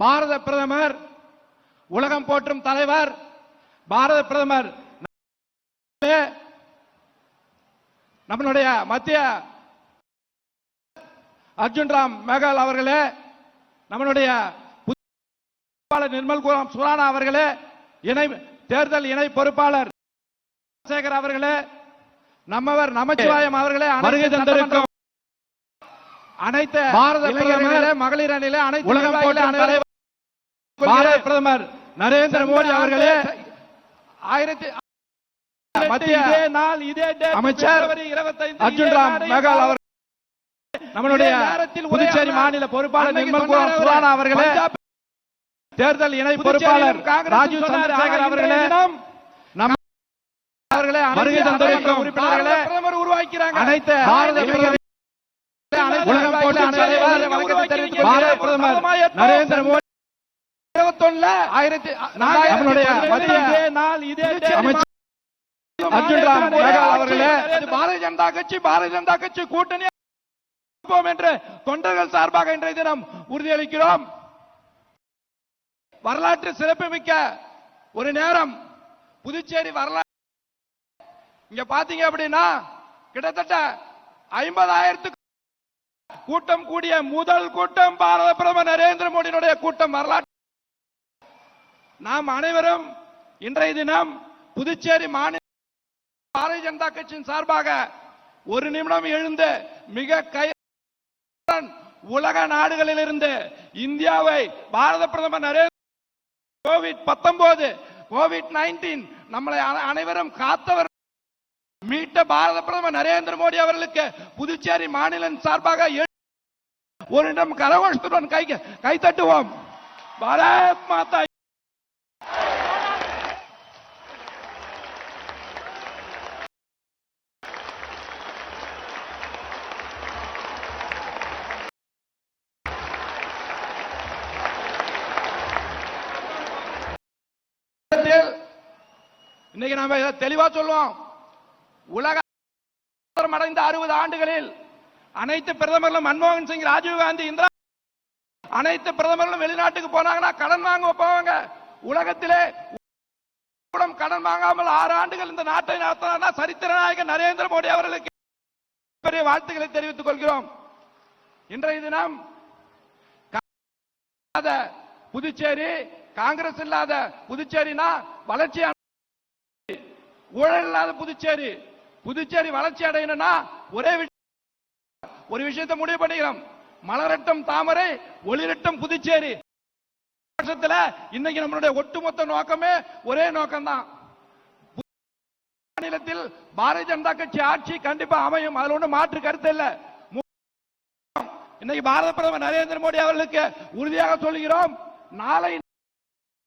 பாரத பிரதமர், உலகம் போற்றும் தலைவர், பாரத பிரதமர் நம்மளுடைய மத்திய அர்ஜுன் ராம் மேகால் அவர்களே, நம்மளுடைய நிர்மல் சுரானா அவர்களே, தேர்தல் இணை பொறுப்பாளர் சேகர் அவர்களே, நம்மவர் நமச்சிவாயம் அவர்களே, வருகை தந்திருக்கும் அனைத்து பாரத பிரதமர், மகளிர் அணியிலே அனைத்து உலகம் போன்ற பாரத பிரதமர் நரேந்திர மோடி அவர்களே, மத்திய அமைச்சர் அர்ஜுன் ராம் மேகால் அவர்கள், நம்மளுடைய புதுச்சேரி மாநில பொறுப்பாளர் நிர்மல் சுரானா அவர்களே, தேர்தல் இணை பொறுப்பாளர் ராஜீவ் சந்திரசேகர் அவர்களே, அவர்களே, வருகை தந்திருக்கும் உறுப்பினர்களே, பிரதமர் உருவாக்கிறாங்க அனைத்து உலகம் போன்ற பாரத பிரதமர் நரேந்திர மோடி 21 அர்ஜுன் ராம் மேகால் அவர்களே, பாரதிய ஜனதா கட்சி கூட்டணி என்று தொண்டர்கள் சார்பாக இன்றைய தினம் உறுதியளிக்கிறோம். வரலாற்று சிறப்புமிக்க ஒரு நேரம் புதுச்சேரி வரலாறு. இங்க பாத்தீங்க அப்படின்னா கிட்டத்தட்ட 50,000 கூட்டம் கூடிய முதல் கூட்டம் பாரத பிரதமர் நரேந்திர மோடியினுடைய கூட்டம் வரலாற்று. நாம் அனைவரும் இன்றைய தினம் புதுச்சேரி மாநில பாரதிய ஜனதா கட்சியின் சார்பாக ஒரு நிமிடம் எழுந்து மிக உலக நாடுகளில் இருந்து இந்தியாவை பாரத பிரதமர் நரேந்திர கோவிட்-19 நம்மளை அனைவரும் காத்தவர் மீட்ட பாரத பிரதமர் நரேந்திர மோடி அவர்களுக்கு புதுச்சேரி மாநிலம் சார்பாக ஒரு நிமிடம் கரகோஷத்துடன் கை தட்டுவோம். பாரத் மாதா. இன்னைக்கு நாம தெளிவா சொல்லுவோம். உலக அடைந்த 60 ஆண்டுகளில் அனைத்து பிரதமர்களும் மன்மோகன் சிங், ராஜீவ் காந்தி, இந்திரா, அனைத்து பிரதமர்களும் வெளிநாட்டுக்கு போனாங்கன்னா கடன் வாங்க போவாங்க. உலகத்திலே கடன் வாங்காமல் 6 ஆண்டுகள் இந்த நாட்டை நடத்தினார் சரித்திர நாயகர் நரேந்திர மோடி அவர்களுக்கு பெரிய வாழ்த்துக்களை தெரிவித்துக் கொள்கிறோம். இன்றைய தினம் புதுச்சேரி, காங்கிரஸ் இல்லாத புதுச்சேரினா வளர்ச்சியான ஊழல் இல்லாத புதுச்சேரி வளர்ச்சி அடையணும்னா ஒரு விஷயத்தை முடிவு பண்ணிக்கிறோம். மலரட்டும் தாமரை, ஒளிரட்டும் புதுச்சேரி. இன்னைக்கு நம்மளுடைய ஒட்டுமொத்த நோக்கமே ஒரே நோக்கம் தான். மாநிலத்தில் பாரதிய ஜனதா கட்சி ஆட்சி கண்டிப்பா அமையும், அதுல ஒன்றும் மாற்று கருத்து இல்ல. இன்னைக்கு பாரத பிரதமர் நரேந்திர மோடி அவர்களுக்கு உறுதியாக சொல்கிறோம், நாளை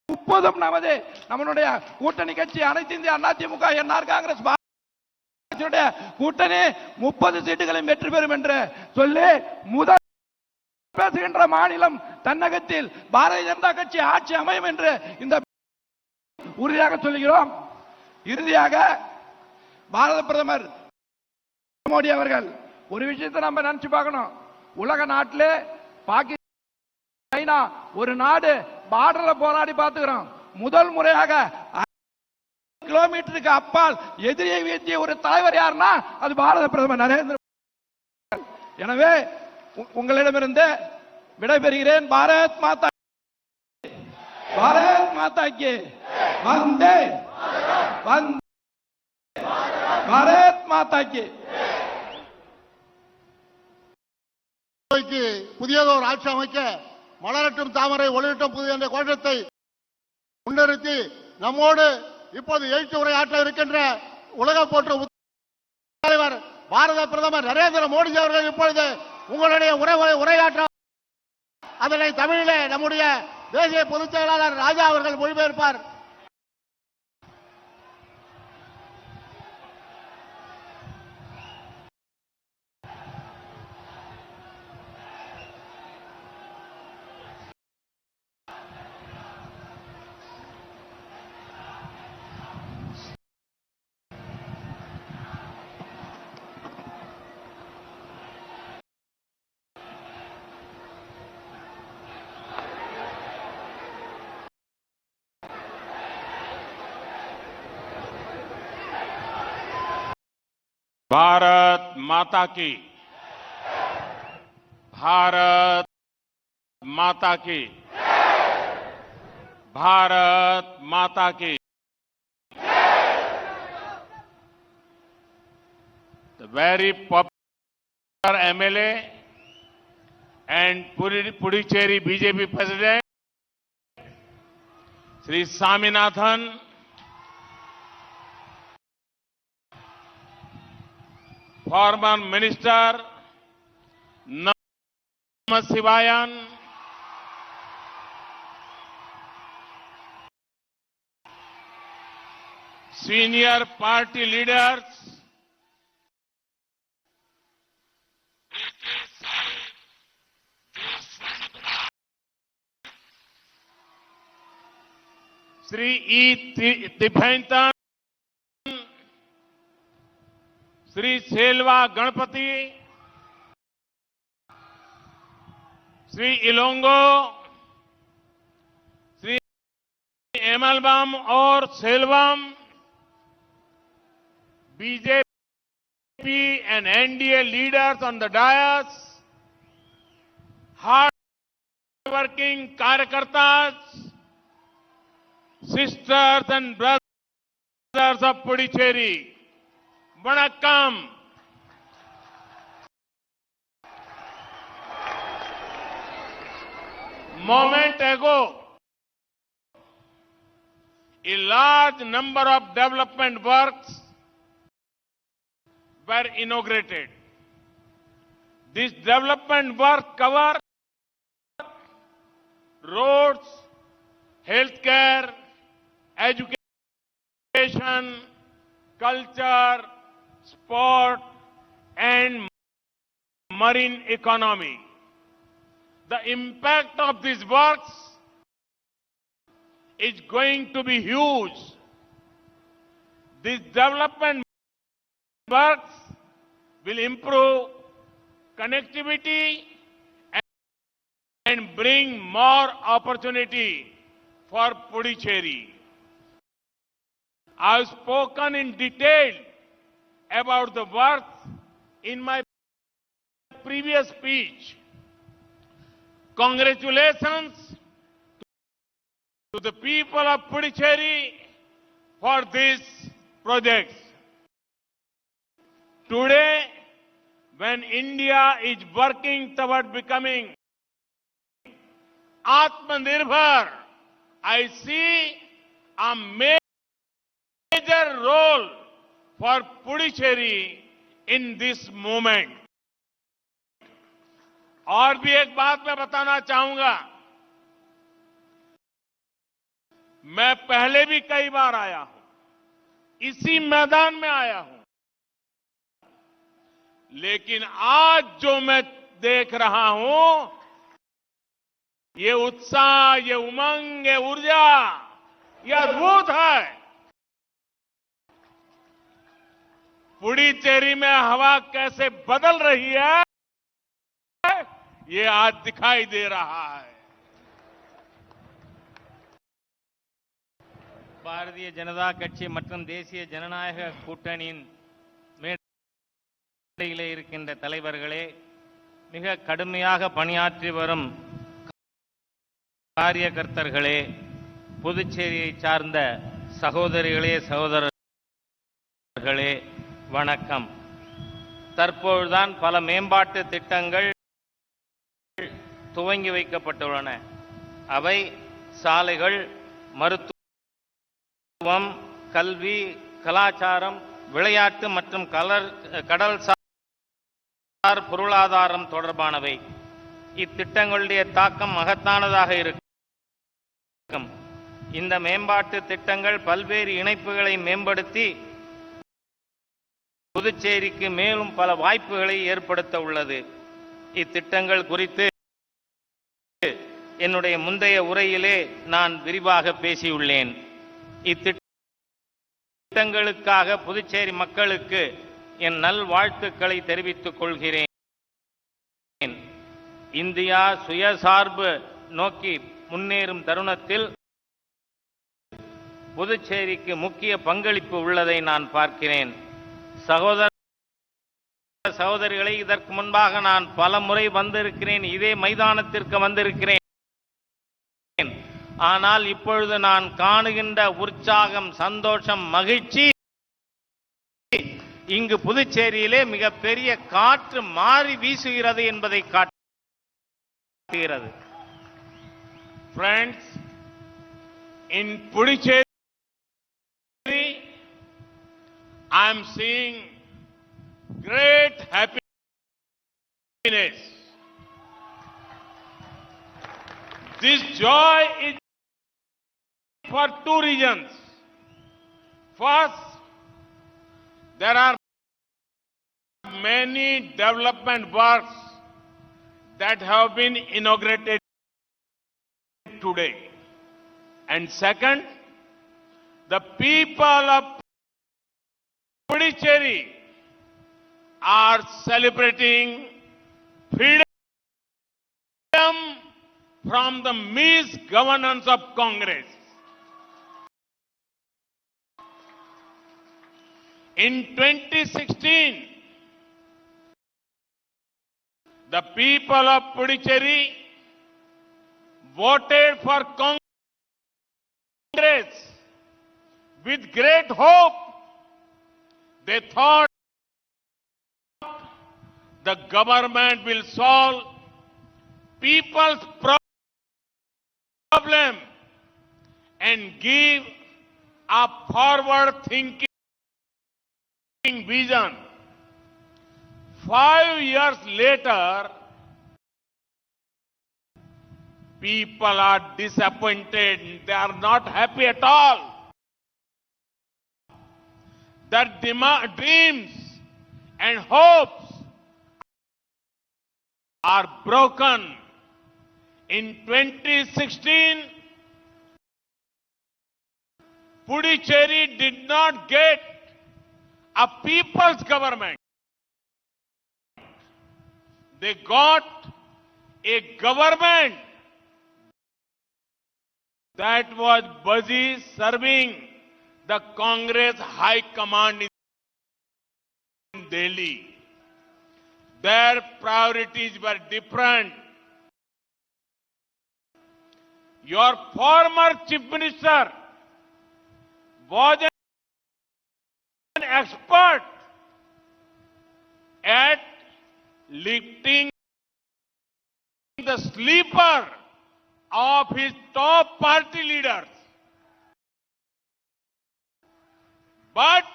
30 நம்மளுடைய கூட்டணி கட்சி அனைத்து இந்திய அண்ணா திமுக, என்ஆர் காங்கிரஸ் கூட்டணி 30 சீட்டுகளையும் வெற்றி பெறும் என்று சொல்லி முதல் பேசுகின்ற மாநிலம் தன்னகத்தில் பாரதிய ஜனதா கட்சி ஆட்சி அமையும் என்று இந்த உறுதியாக சொல்கிறோம். இறுதியாக பாரத பிரதமர் மோடி அவர்கள் ஒரு விஷயத்தை நம்ம நினைச்சு பார்க்கணும். உலக நாட்டிலே பாகிஸ்தான், சைனா ஒரு நாடு பார்டர்ல போராடி பார்த்துக்கிறோம். முதல் முறையாக கிலோமீட்டருக்கு அப்பால் எதிரியை வீழ்த்திய ஒரு தலைவர் யாருன்னா அது பாரத பிரதமர் நரேந்திர மோடி. எனவே உங்களிடமிருந்து விடைபெறுகிறேன். பாரத் மாதா, பாரத் மாதாக்கு வந்தே பாரத் மாதாக்கு. புதியதோர் ஆட்சி அமைக்க மலரட்டும் தாமரை, ஒளிரட்டும் புதிய என்ற கோஷத்தை முன்னிறுத்தி நம்மோடு இப்போது எழுச்சி உரையாற்ற இருக்கின்ற உலக போற்று தலைவர் பாரத பிரதமர் நரேந்திர மோடி அவர்கள் இப்பொழுது உங்களுடைய உரையாற்ற, அதனை தமிழிலே நம்முடைய தேசிய பொதுச் செயலாளர் ராஜா அவர்கள் மொழிபெயர்ப்பார். भारत माता की, भारत माता की, भारत माता की। The very popular MLA and Puducherry BJP President Sri Swaminathan, former Minister Namah Sivayan, senior party leaders, Sri E. Tiphaintan, Sri Selva Ganpati, Sri Ilongo, Sri Emalbam or Selvam, BJP and NDA leaders on the dais, hard-working Karyakartas, sisters and brothers of Puducherry, Vanakkam. Moment ago, a large number of development works were inaugurated. This development work cover roads, healthcare, education, culture, sport, and marine economy. The impact of these works is going to be huge. These development works will improve connectivity and bring more opportunity for Puducherry. I have spoken in detail about the works in my previous speech. Congratulations to the people of Puducherry for these projects. Today, when India is working toward becoming Atmanirbhar, I see a major role for Puducherry in this moment. और भी एक बात मैं बताना चाहूंगा, मैं पहले भी कई बार आया हूं, इसी मैदान में आया हूं, लेकिन आज जो मैं देख रहा हूं, ये उत्साह, ये उमंग, ये ऊर्जा, ये अद्भुत है। पुडुचेरी में हवा कैसे बदल रही है, ये आज दिखाई दे रहा है। பாரதிய ஜனதா கட்சி மற்றும் தேசிய ஜனநாயக கூட்டணியின் மேடையிலே இருக்கின்ற தலைவர்களே, மிக கடுமையாக பணியாற்றி வரும் காரியகர்த்தர்களே, புதுச்சேரியை சார்ந்த சகோதரிகளே, சகோதரர்களே, வணக்கம். தற்போதுதான் பல மேம்பாட்டு திட்டங்கள் துவங்கி வைக்கப்பட்டுள்ளன. அவை சாலைகள், மருத்துவம், கல்வி, கலாச்சாரம், விளையாட்டு மற்றும் கடல்சார் பொருளாதாரம் தொடர்பானவை. இத்திட்டங்களுடைய தாக்கம் மகத்தானதாக இருக்கும். இந்த மேம்பாட்டு திட்டங்கள் பல்வேறு இணைப்புகளை மேம்படுத்தி புதுச்சேரிக்கு மேலும் பல வாய்ப்புகளை ஏற்படுத்த உள்ளது. இத்திட்டங்கள் குறித்து என்னுடைய முந்தைய உரையிலே நான் விரிவாக பேசியுள்ளேன். இத்திட்டங்களுக்காக புதுச்சேரி மக்களுக்கு என் நல்வாழ்த்துக்களை தெரிவித்துக் கொள்கிறேன். இந்தியா சுயசார்பு நோக்கி முன்னேறும் தருணத்தில் புதுச்சேரிக்கு முக்கிய பங்களிப்பு உள்ளதை நான் பார்க்கிறேன். சகோதர சகோதரிகளை, இதற்கு முன்பாக நான் பல முறை வந்திருக்கிறேன், இதே மைதானத்திற்கு வந்திருக்கிறேன். ஆனால் இப்பொழுது நான் காணுகின்ற உற்சாகம், சந்தோஷம், மகிழ்ச்சி இங்கு புதுச்சேரியிலே மிகப்பெரிய காற்று மாறி வீசுகிறது என்பதை காட்டுகிறது. Friends, in Puducherry, I am seeing great happiness. This joy is for two reasons. First, there are many development works that have been inaugurated today. And second, the people of Puducherry are celebrating freedom from the misgovernance of Congress. In 2016, the people of Puducherry voted for Congress with great hope. They thought the government will solve people's problem and give a forward-thinking vision. 5 years later, people are disappointed. They are not happy at all. Their dreams and hopes are broken. In 2016, Puducherry did not get a people's government. They got a government that was busy serving the Congress High Command in Delhi. Their priorities were different. Your former Chief Minister was an expert at lifting the sleeper of his top party leaders. But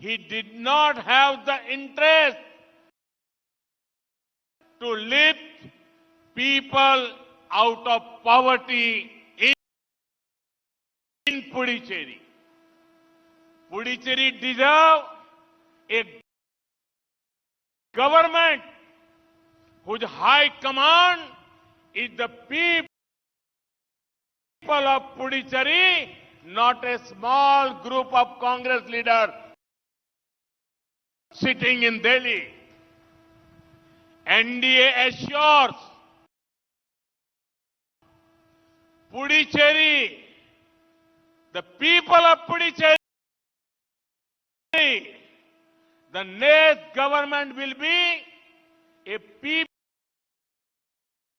he did not have the interest to lift people out of poverty in Puducherry. Puducherry deserves a government whose high command is the people of Puducherry, not a small group of Congress leaders sitting in Delhi. NDA assures Puducherry, the people of Puducherry, the next government will be a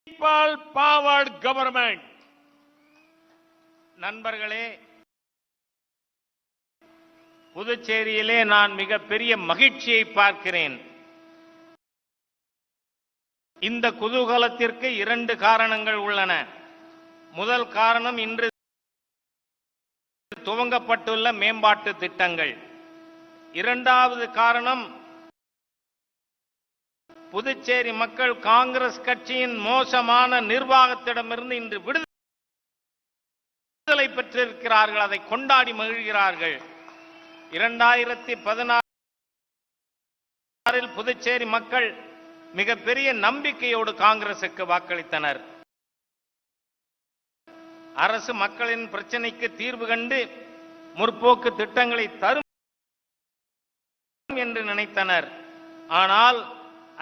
people-powered government. நண்பர்களே, புதுச்சேரியிலே நான் மிகப்பெரிய மகிழ்ச்சியை பார்க்கிறேன். இந்த குதூகலத்திற்கு 2 காரணங்கள் உள்ளன. முதல் காரணம் இன்று துவங்கப்பட்டுள்ள மேம்பாட்டு திட்டங்கள். இரண்டாவது காரணம் புதுச்சேரி மக்கள் காங்கிரஸ் கட்சியின் மோசமான நிர்வாகத்திடமிருந்து இன்று விடுதலை பெற்றிருக்கிறார்கள். அதை கொண்டாடி மகிழ்கிறார்கள். 2016 புதுச்சேரி மக்கள் மிகப்பெரிய நம்பிக்கையோடு காங்கிரசுக்கு வாக்களித்தனர். அரசு மக்களின் பிரச்சனைக்கு தீர்வு கண்டு முற்போக்கு திட்டங்களை தரும் என்று நினைத்தனர். ஆனால்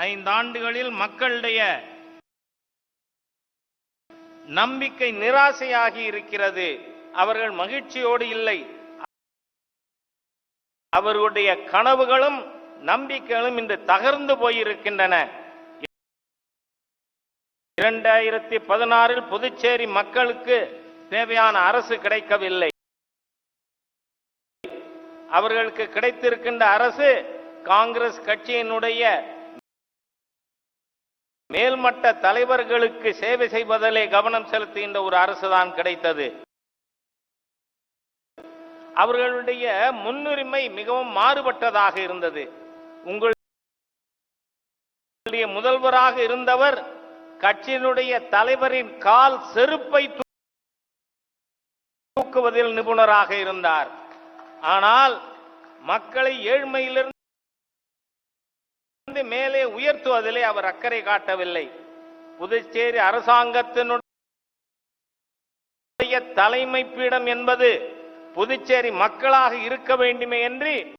5 ஆண்டுகளில் மக்களுடைய நம்பிக்கை நிராசையாகி இருக்கிறது. அவர்கள் மகிழ்ச்சியோடு இல்லை. அவர்களுடைய கனவுகளும் நம்பிக்கைகளும் இன்று தகர்ந்து போயிருக்கின்றன. 2016 புதுச்சேரி மக்களுக்கு தேவையான அரசு கிடைக்கவில்லை. அவர்களுக்கு கிடைத்திருக்கின்ற அரசு காங்கிரஸ் கட்சியினுடைய மேல்மட்ட தலைவர்களுக்கு சேவை செய்வதிலே கவனம் செலுத்துகின்ற ஒரு அரசுதான் கிடைத்தது. அவர்களுடைய முன்னுரிமை மிகவும் மாறுபட்டதாக இருந்தது. உங்களுடைய முதல்வராக இருந்தவர் கட்சியினுடைய தலைவரின் கால் செருப்பை தூக்குவதில் நிபுணராக இருந்தார். ஆனால் மக்களை ஏழ்மையிலிருந்து மேலே உயர்த்துவதிலே அவர் அக்கறை காட்டவில்லை. புதுச்சேரி அரசாங்கத்தினுடைய தலைமை பீடம் என்பது புதுச்சேரி மக்களாக இருக்க வேண்டுமே என்று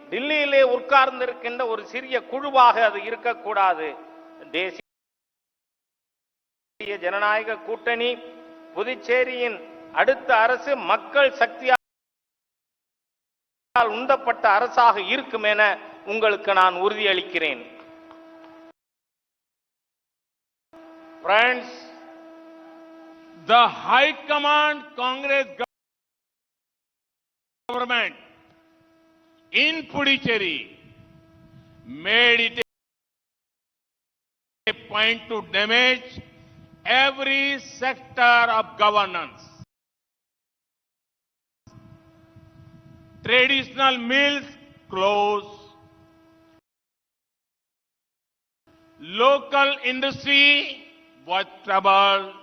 டில்லியிலே உட்கார்ந்திருக்கின்ற ஒரு சிறிய குழுவாக அது இருக்கக்கூடாது. தேசிய ஜனநாயக கூட்டணி புதுச்சேரியின் அடுத்த அரசு மக்கள் சக்தியால் உந்தப்பட்ட அரசாக இருக்கும் என உங்களுக்கு நான் உறுதியளிக்கிறேன். Friends, the High Command Congress government in Puducherry made it a point to damage every sector of governance. Traditional mills closed. Local industry was troubled.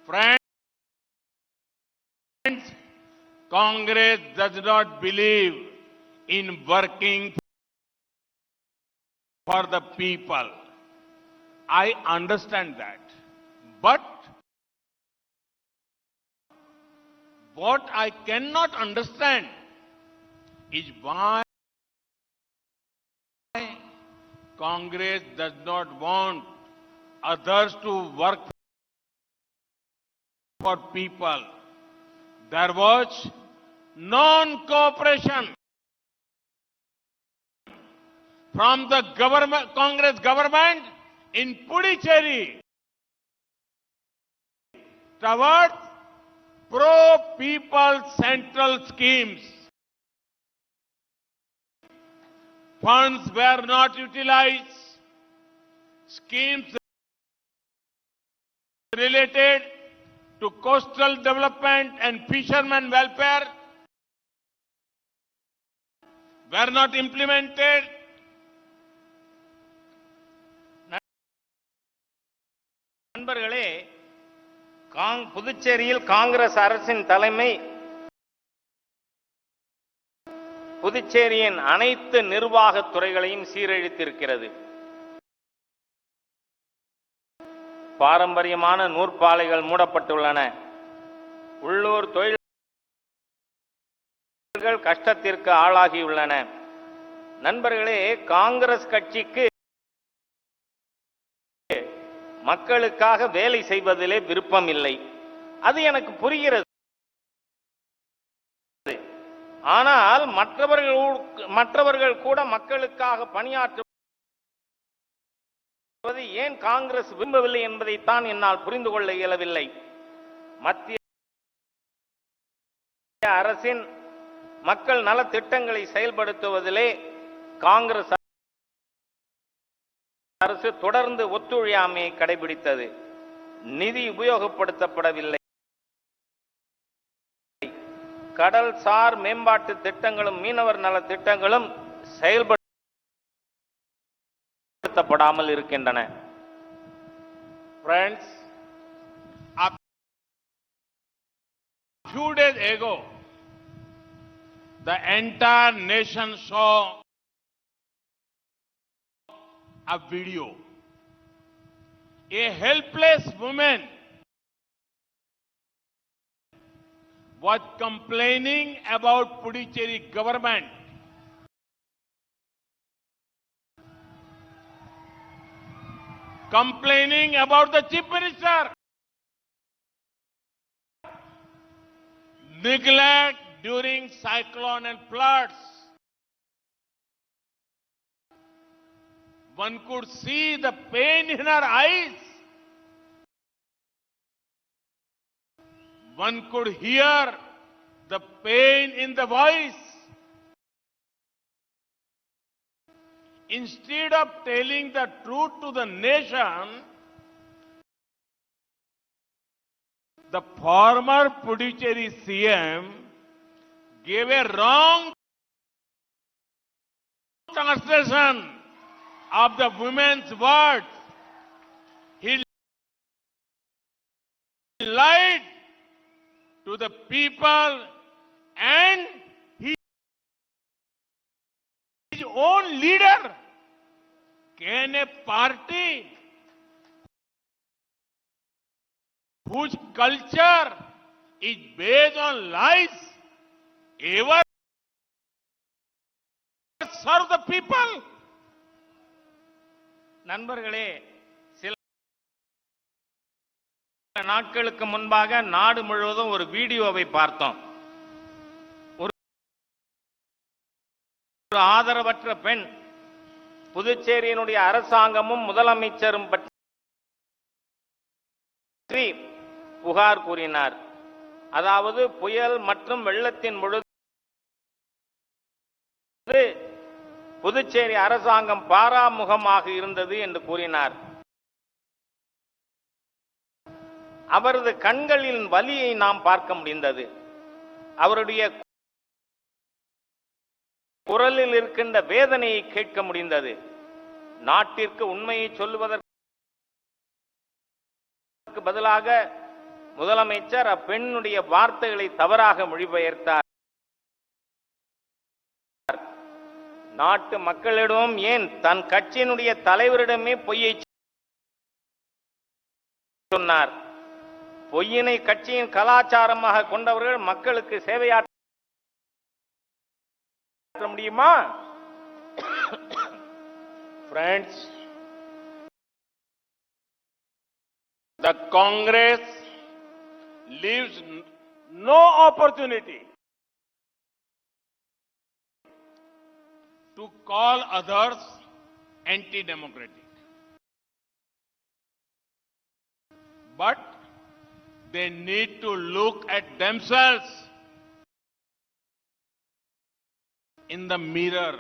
Friends, Congress does not believe in working for the people. I understand that. But what I cannot understand is why Congress does not want others to work for people. There was non-cooperation from the government, Congress government in Puducherry towards pro-people central schemes. Funds were not utilized. Schemes related to coastal development and fishermen welfare were not implemented. நண்பர்களே, புதுச்சேரியில் காங்கிரஸ் அரசின் தலைமை புதுச்சேரியின் அனைத்து நிர்வாகத் துறைகளையும் சீரழித்திருக்கிறது. பாரம்பரியமான நூற்பாலைகள் மூடப்பட்டுள்ளன. உள்ளூர் தொழில்கள் கஷ்டத்திற்கு ஆளாகியுள்ளன. நண்பர்களே, காங்கிரஸ் கட்சிக்கு மக்களுக்காக வேலை செய்வதிலே விருப்பம் இல்லை. அது எனக்கு புரிகிறது. ஆனால் மற்றவர்கள் கூட மக்களுக்காக பணியாற்றுவது ஏன் காங்கிரஸ் விரும்பவில்லை என்பதைத்தான் என்னால் புரிந்து கொள்ள இயலவில்லை. மத்திய அரசின் மக்கள் நல திட்டங்களை செயல்படுத்துவதிலே காங்கிரஸ் அரசு தொடர்ந்து ஒத்துழையாமையை கடைபிடித்தது. நிதி உபயோகப்படுத்தப்படவில்லை. கடல்சார் மேம்பாட்டு திட்டங்களும் மீனவர் நல திட்டங்களும் செயல்படுத்தப்படாமல் இருக்கின்றன. Friends, a few days ago, the entire nation saw a video. A helpless woman was complaining about Puducherry government. Complaining about the chief minister. Neglect during cyclone and floods. one could see the pain in her eyes. One could hear the pain in the voice. Instead of telling the truth to the nation, the former Puducherry CM gave a wrong translation of the women's words. He lied to the people and his own leader. Can a party whose culture is based on lies ever serve the people? நண்பர்களே, சில நாட்களுக்கு முன்பாக நாடு முழுவதும் ஒரு வீடியோவை பார்த்தோம். ஒரு ஆதரவற்ற பெண் புதுச்சேரியினுடைய அரசாங்கமும் முதலமைச்சரும் பற்றி புகார் கூறினார். அதாவது புயல் மற்றும் வெள்ளத்தின் பொழுது புதுச்சேரி அரசாங்கம் பாராமுகமாக இருந்தது என்று கூறினார். அவரது கண்களின் வலியை நாம் பார்க்க முடிந்தது. அவருடைய குரலில் இருக்கின்ற வேதனையை கேட்க முடிந்தது. நாட்டிற்கு உண்மையை சொல்வதற்கு பதிலாக முதலமைச்சர் அப்பெண்ணுடைய வார்த்தைகளை தவறாக மொழிபெயர்த்தார். நாட்டு மக்களிடம் ஏன் தன் கட்சியினுடைய தலைவரிடமே பொய்யை சொன்னார். பொய்யினை கட்சியின் கலாச்சாரமாக கொண்டவர்கள் மக்களுக்கு சேவையாற்ற முடியுமா? Friends, the Congress leaves no opportunity to call others anti-democratic. But they need to look at themselves in the mirror.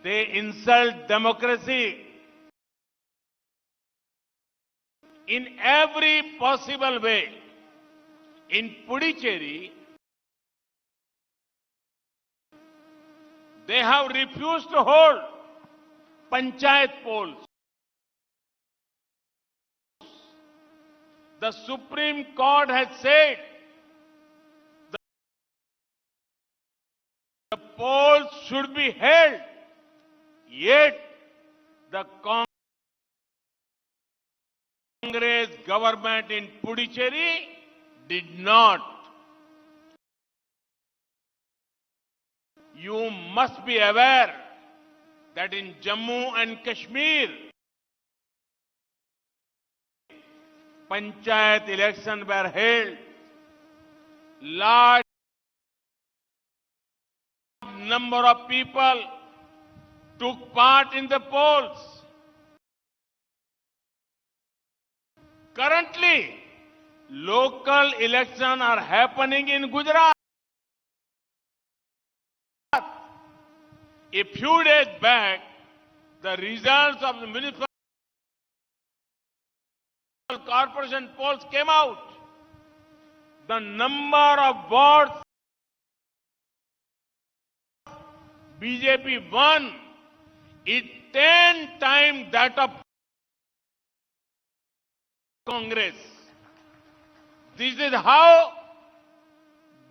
They insult democracy in every possible way. In Puducherry, they have refused to hold panchayat polls. The Supreme Court has said the polls should be held, yet the Congress government in Puducherry did not. You must be aware that in Jammu and Kashmir, panchayat elections were held. Large number of people took part in the polls. Currently, local elections are happening in Gujarat. A few days back, the results of the municipal corporation polls came out. The number of votes BJP won is 10 times that of Congress. This is how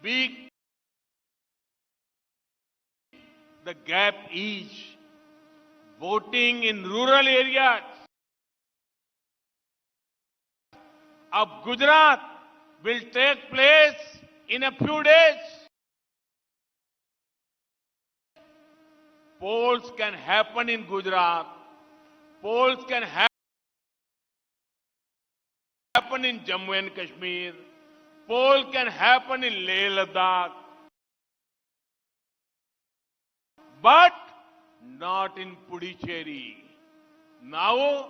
big the gap is. Voting in rural areas of Gujarat will take place in a few days. Polls can happen in Gujarat. Polls can happen in Jammu and Kashmir. Polls can happen in Leh Ladakh. But not in Puducherry. Now,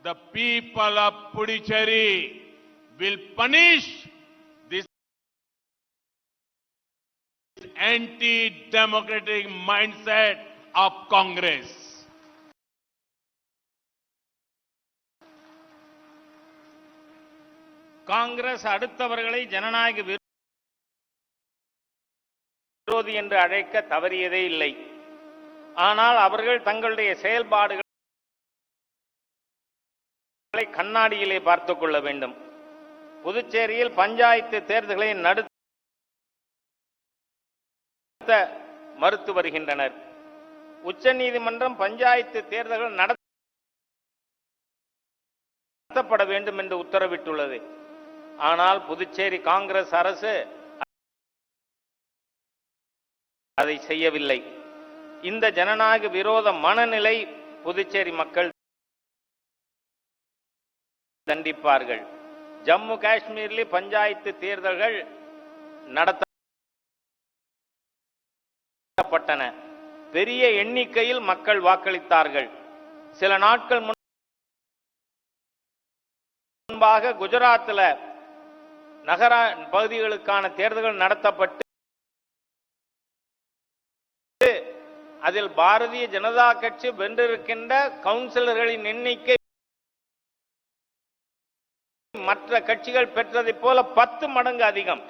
the people of Puducherry will punish this anti-democratic mindset of Congress. Congress அடுத்தவர்களை ஜனநாயக விரோதி என்று அழைக்க தவறியதே இல்லை. ஆனால் அவர்கள் தங்களுடைய செயல்பாடுகளை கண்ணாடியிலே பார்த்துக் கொள்ள வேண்டும். புதுச்சேரியில் பஞ்சாயத்து தேர்தல்களை நடத்த மறுத்து வருகின்றனர். உச்சநீதிமன்றம் பஞ்சாயத்து தேர்தல்கள் நடத்தப்பட வேண்டும் என்று உத்தரவிட்டுள்ளது. ஆனால் புதுச்சேரி காங்கிரஸ் அரசு அதை செய்யவில்லை. இந்த ஜனநாயக விரோத மனநிலை புதுச்சேரி மக்கள் தண்டிப்பார்கள். ஜம்மு காஷ்மீரில் பஞ்சாயத்து தேர்தல்கள் நடத்தப்பட்டன. பெரிய எண்ணிக்கையில் மக்கள் வாக்களித்தார்கள். சில நாட்கள் முன்பாக குஜராத்தில் நகர பகுதிகளுக்கான தேர்தல்கள் நடத்தப்பட்டு அதில் பாரதிய ஜனதா கட்சி வென்றிருக்கின்ற கவுன்சிலர்களின் எண்ணிக்கை மற்ற கட்சிகள் பெற்றதைப் போல 10 மடங்கு அதிகம்.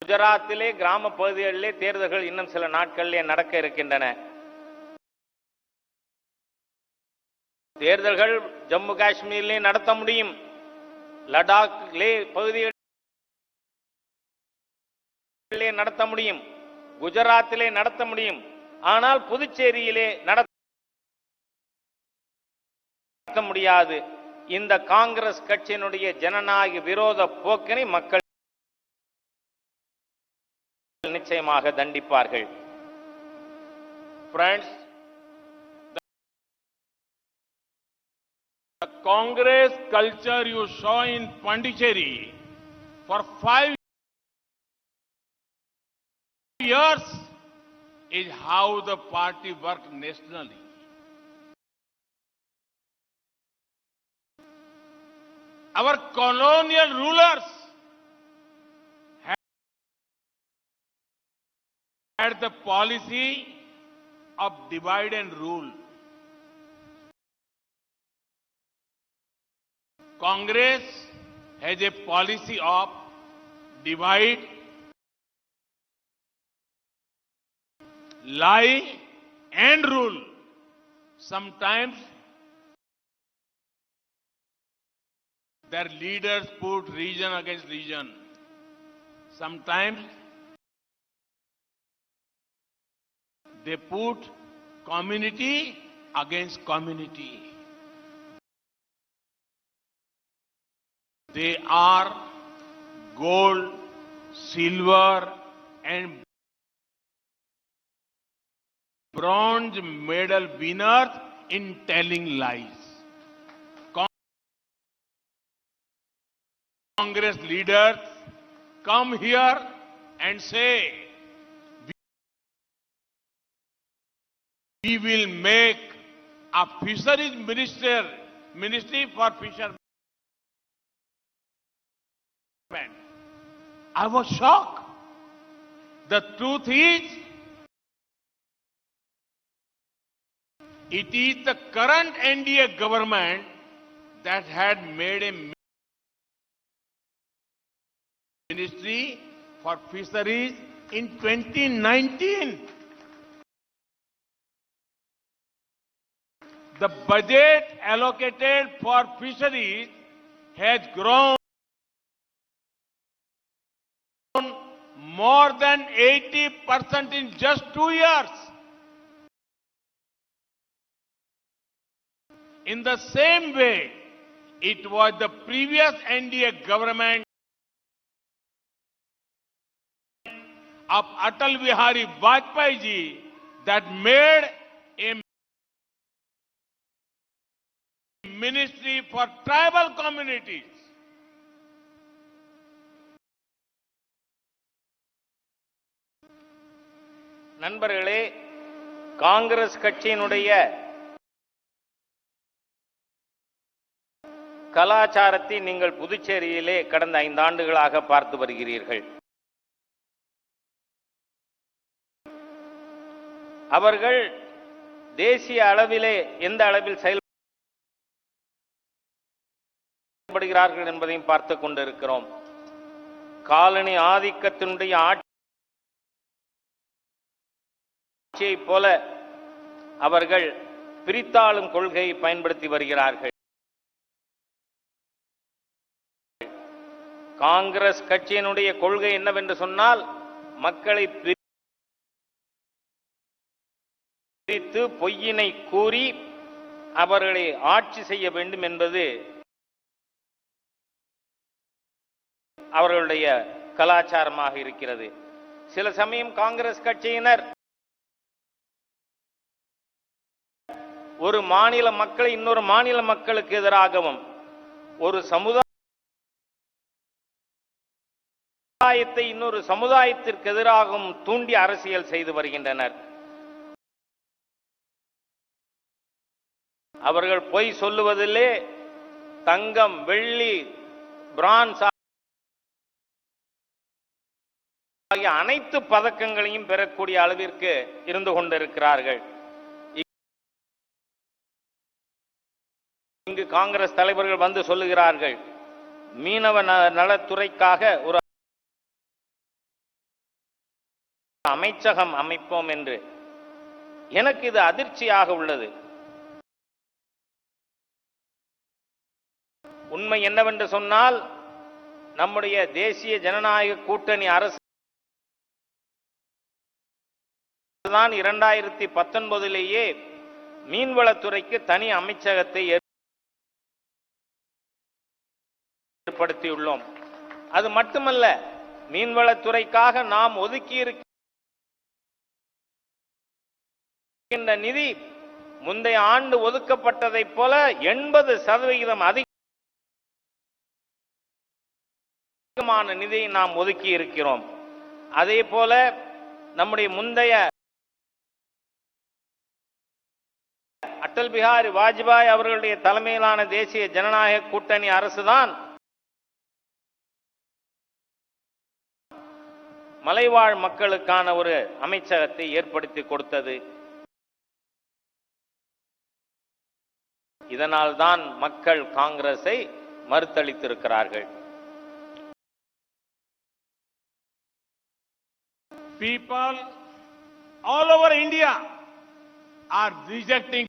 குஜராத்திலே கிராம பகுதிகளிலே தேர்தல்கள் இன்னும் சில நாட்களிலே நடக்க இருக்கின்றன. தேர்தல்கள் ஜம்மு காஷ்மீரிலே நடத்த முடியும், லடாக்கிலே பகுதிகளிலே நடத்த முடியும், குஜராத்திலே நடத்த முடியும். ஆனால் புதுச்சேரியிலே நடத்த முடியாது. இந்த காங்கிரஸ் கட்சியினுடைய ஜனநாயக விரோத போக்கினை மக்கள் நிச்சயமாக தண்டிப்பார்கள். Friends, the Congress culture you saw in Pondicherry for 5 years is how the party worked nationally. Our colonial rulers had the policy of divide and rule. Congress has a policy of divide, lie and rule. Sometimes their leaders put region against region. Sometimes they put community against community. They are gold, silver and bronze medal winners in telling lies. Congress leaders come here and say, we will make a fisheries ministry for fishermen. I was shocked. The truth is, it is the current NDA government that had made a ministry for fisheries in 2019. The budget allocated for fisheries has grown more than 80% in just 2 years. In the same way, it was the previous NDA government of Atal Bihari Vajpayee ji that made a ministry for tribal communities. நண்பர்களே, காங்கிரஸ் கட்சியினுடைய கலாச்சாரத்தை நீங்கள் புதுச்சேரியிலே கடந்த 5 ஆண்டுகளாக பார்த்து வருகிறீர்கள். அவர்கள் தேசிய அளவிலே எந்த அளவில் செயல்படுகிறார்கள் என்பதையும் பார்த்துக் கொண்டிருக்கிறோம். காலனி ஆதிக்கத்தினுடைய ஆட்சியைப் போல அவர்கள் பிரித்தாளும் கொள்கையை பயன்படுத்தி வருகிறார்கள். காங்கிரஸ் கட்சியினுடைய கொள்கை என்னவென்று சொன்னால், மக்களை பிரித்து பொய்யினை கூறி அவர்களை ஆட்சி செய்ய வேண்டும் என்பது அவர்களுடைய கலாச்சாரமாக இருக்கிறது. சில சமயம் காங்கிரஸ் கட்சியினர் ஒரு மாநில மக்களை இன்னொரு மாநில மக்களுக்கு எதிராகவும், ஒரு சமுதாயத்தை இன்னொரு சமுதாயத்திற்கு எதிராகவும் தூண்டி அரசியல் செய்து வருகின்றனர். அவர்கள் பொய் சொல்லுவதிலே தங்கம், வெள்ளி, பிரான்ஸ் ஆகிய அனைத்து பதக்கங்களையும் பெறக்கூடிய அளவிற்கு இருந்து கொண்டிருக்கிறார்கள். இங்கு காங்கிரஸ் தலைவர்கள் வந்து சொல்லுகிறார்கள், மீனவ நலத்துறைக்காக ஒரு அமைச்சகம் அமைப்போம் என்று. எனக்கு இது அதிர்ச்சியாக உள்ளது. உண்மை என்னவென்று சொன்னால், நம்முடைய தேசிய ஜனநாயக கூட்டணி அரசு தான் 2019 மீன்வளத்துறைக்கு தனி அமைச்சகத்தை ஏற்படுத்தியுள்ளோம். அது மட்டுமல்ல, மீன்வளத்துறைக்காக நாம் ஒதுக்கி இருக்கின்ற நிதி முந்தைய ஆண்டு ஒதுக்கப்பட்டதைப் போல 80% அதிகமான நிதியை நாம் ஒதுக்கி இருக்கிறோம். அதே போல நம்முடைய முந்தைய அடல் பிஹாரி வாஜ்பாய் அவர்களுடைய தலைமையிலான தேசிய ஜனநாயக கூட்டணி அரசுதான் மலைவாழ் மக்களுக்கான ஒரு அமைச்சகத்தை ஏற்படுத்தி கொடுத்தது. இதனால் தான் மக்கள் காங்கிரஸை மறுத்தளித்திருக்கிறார்கள். People all over India are rejecting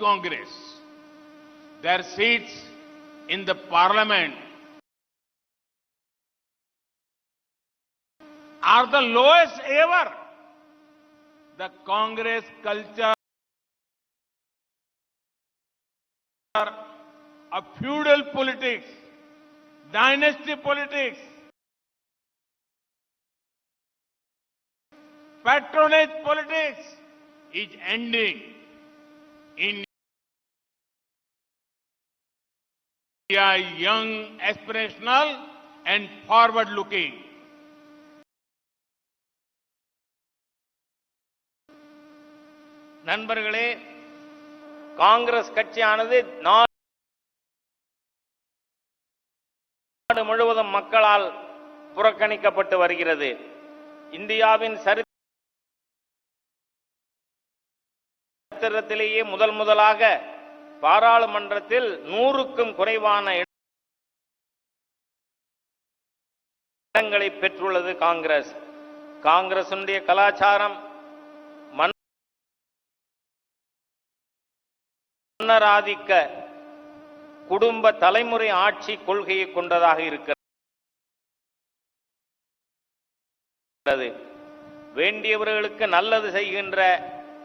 Congress. Their seats in the parliament are the lowest ever. The Congress culture of feudal politics, dynasty politics, patronage politics is ending. India is young, aspirational and forward looking. நண்பர்களே, காங்கிரஸ் கட்சியானது நாடு முழுவதும் மக்களால் புறக்கணிக்கப்பட்டு வருகிறது. இந்தியாவின் சரித்திரத்திலேயே முதலாக பாராளுமன்றத்தில் 100க்கும் குறைவான இடங்களை பெற்றுள்ளது காங்கிரஸ். காங்கிரசுடைய கலாச்சாரம் மன்னராதிக்க குடும்ப தலைமுறை ஆட்சி கொள்கையை கொண்டதாக இருக்கிறது. வேண்டியவர்களுக்கு நல்லது செய்கின்ற,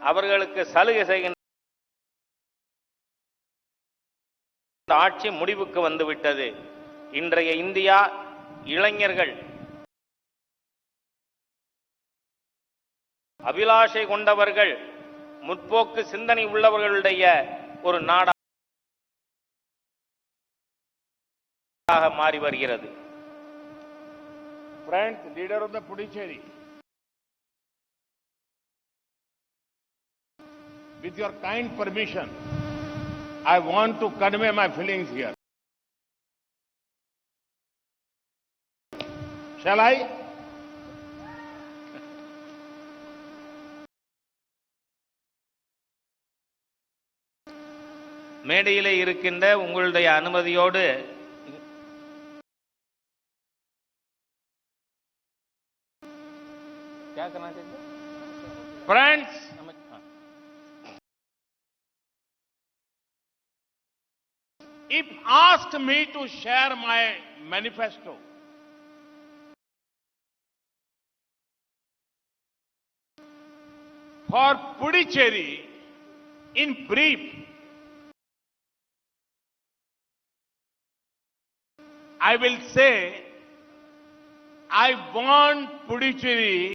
அவர்களுக்கு சலுகை செய்கின்ற ஆட்சி முடிவுக்கு வந்துவிட்டது. இன்றைய இந்தியா இளைஞர்கள் அபிலாஷை கொண்டவர்கள், முற்போக்கு சிந்தனை உள்ளவர்களுடைய ஒரு நாடாக மாறி வருகிறது. Friends, leader of the Puducherry, with your kind permission, I want to convey my feelings here. Shall I? மேடையிலே இருக்கின்ற உங்களுடைய அனுமதியோடு Friends, if asked me to share my manifesto, for Puducherry, in brief, I will say, I want Puducherry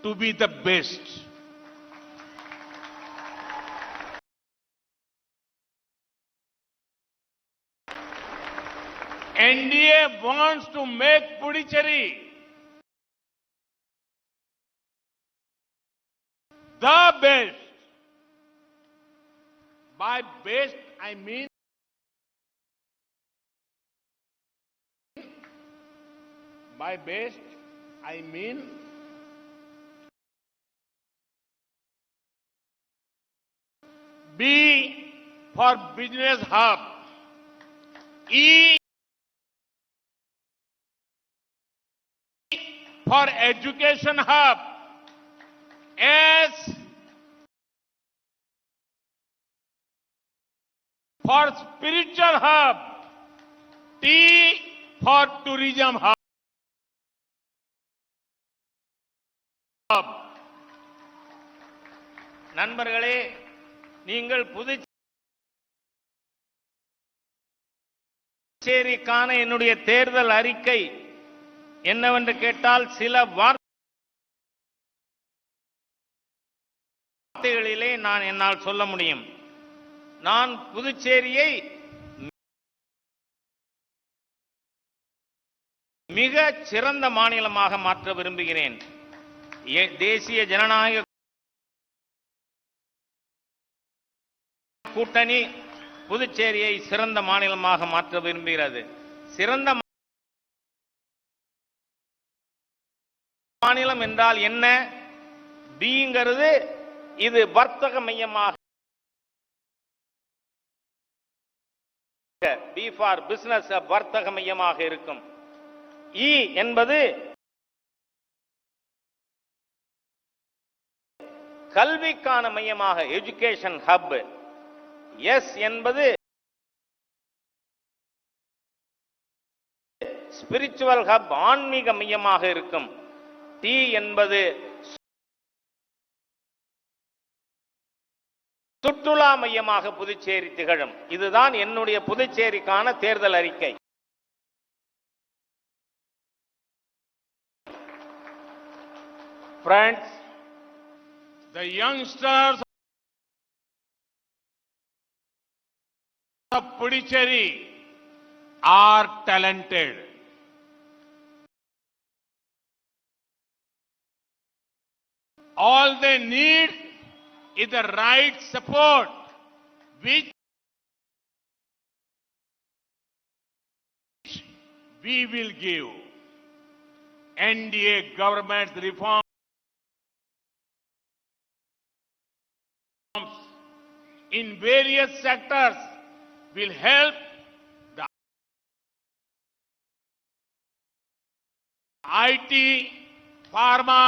to be the best. NDA wants to make Puducherry the best. By best, I mean B for business hub, E for education hub, S for spiritual hub, T for tourism hub. நண்பர்களே, நீங்கள் புதுச்சேரிக்கான என்னுடைய தேர்தல் அறிக்கை என்னவென்று கேட்டால் சில வார்த்தைகளிலே நான் என்னால் சொல்ல முடியும். நான் புதுச்சேரியை மிக சிறந்த மாநிலமாக மாற்ற விரும்புகிறேன். தேசிய ஜனநாயக கூட்டணி புதுச்சேரியை சிறந்த மாநிலமாக மாற்ற விரும்புகிறது. சிறந்த மாநிலம் என்றால் என்ன? பிங்கிறது இது வர்த்தக மையமாக, பி ஃபார் பிசினஸ், வர்த்தக மையமாக இருக்கும். இ என்பது கல்விக்கான மையமாக, எஜுகேஷன் ஹப். எஸ் என்பது ஸ்பிரிச்சுவல் ஹப், ஆன்மீக மையமாக இருக்கும். டி என்பது சுற்றுலா மையமாக புதுச்சேரி திகழும். இதுதான் என்னுடைய புதுச்சேரிக்கான தேர்தல் அறிக்கை. Friends, the youngsters of Puducherry are talented. All they need is the right support, which we will give. NDA government's reforms in various sectors will help the IT, pharma,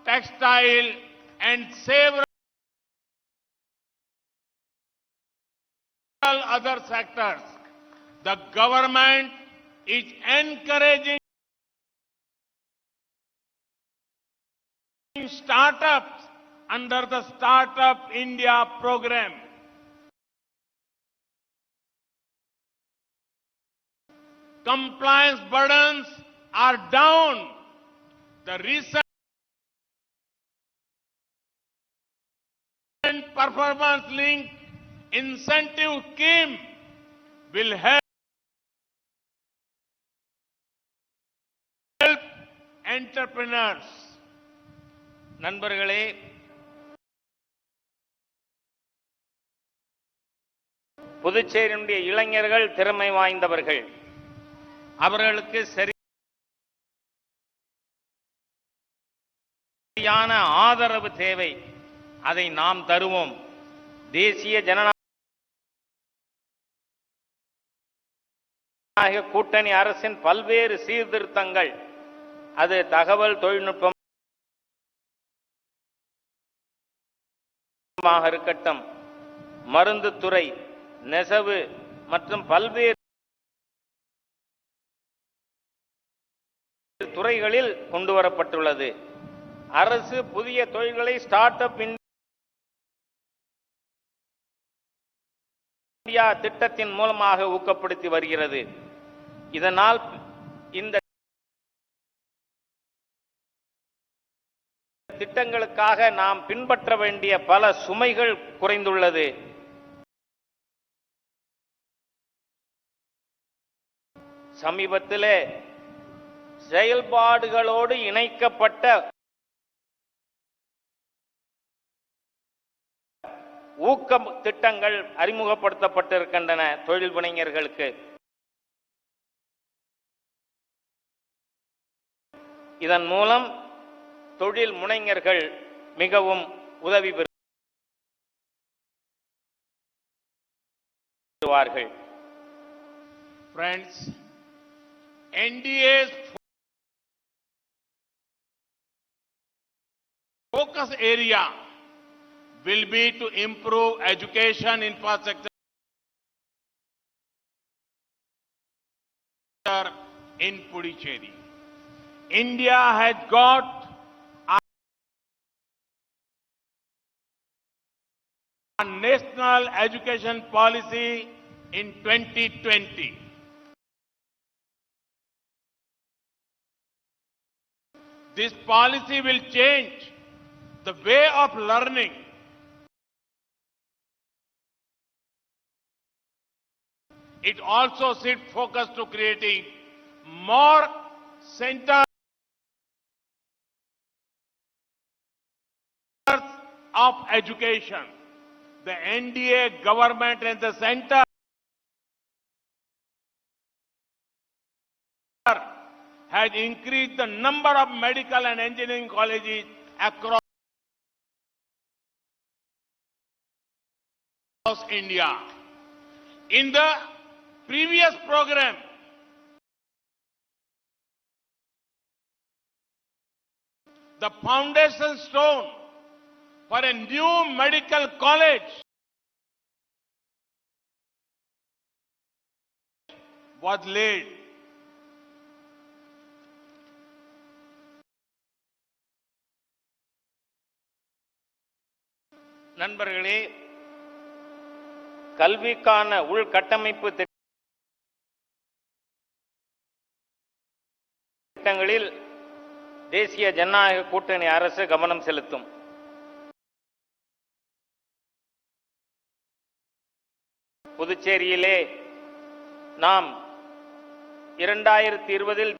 textile and several other sectors. The government is encouraging startups under the Startup India program. Compliance burdens are down. The recent performance linked incentive scheme will help entrepreneurs. நண்பர்களே, புதுச்சேரியினுடைய இளைஞர்கள் திறமை வாய்ந்தவர்கள். அவர்களுக்கு சரியான ஆதரவு தேவை. அதை நாம் தருவோம். தேசிய ஜனநாயக கூட்டணி அரசின் பல்வேறு சீர்திருத்தங்கள், அது தகவல் தொழில்நுட்பம் இருக்கட்டும், மருந்து துறை, நெசவு மற்றும் பல்வேறு துறைகளில் கொண்டு வரப்பட்டுள்ளது. அரசு புதிய தொழில்களை ஸ்டார்ட் அப் இந்தியா திட்டத்தின் மூலமாக ஊக்கப்படுத்தி வருகிறது. இதனால் இந்த திட்டங்களுக்காக நாம் பின்பற்ற வேண்டிய பல சுமைகள் குறைந்துள்ளது. சமீபத்திலே செயல்பாடுகளோடு இணைக்கப்பட்ட ஊக்க திட்டங்கள் அறிமுகப்படுத்தப்பட்டிருக்கின்றன தொழில் முனைஞர்களுக்கு. இதன் மூலம் தொழில் முனைஞர்கள் மிகவும் உதவி பெறுவார்கள். Friends, NDA's focus area will be to improve education infrastructure in Puducherry. India has got a national education policy in 2020. This policy will change the way of learning. It also shifts focus to creating more centers of education. The NDA government and the center has increased the number of medical and engineering colleges across India. In the previous program, the foundation stone for a new medical college was laid. நண்பர்களே, கல்விக்கான உள்கட்டமைப்பு திட்டங்களில் தேசிய ஜனநாயக கூட்டணி அரசு கவனம் செலுத்தும். புதுச்சேரியிலே நாம் 2020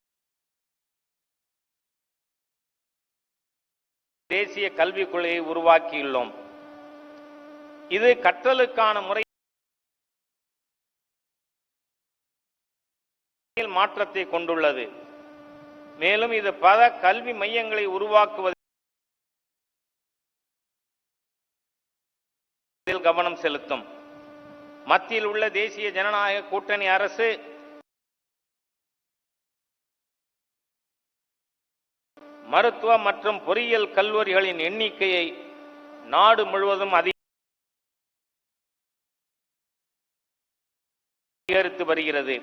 தேசிய கல்விக் கொள்கையை உருவாக்கியுள்ளோம். இது கற்றலுக்கான முறை மாற்றத்தை கொண்டுள்ளது. மேலும் இது பல கல்வி மையங்களை உருவாக்குவதில் கவனம் செலுத்தும். மத்தியில் உள்ள தேசிய ஜனநாயக கூட்டணி அரசு மருத்துவ மற்றும் பொறியியல் கல்லூரிகளின் எண்ணிக்கையை நாடு முழுவதும் அதிகரித்து வருகிறது.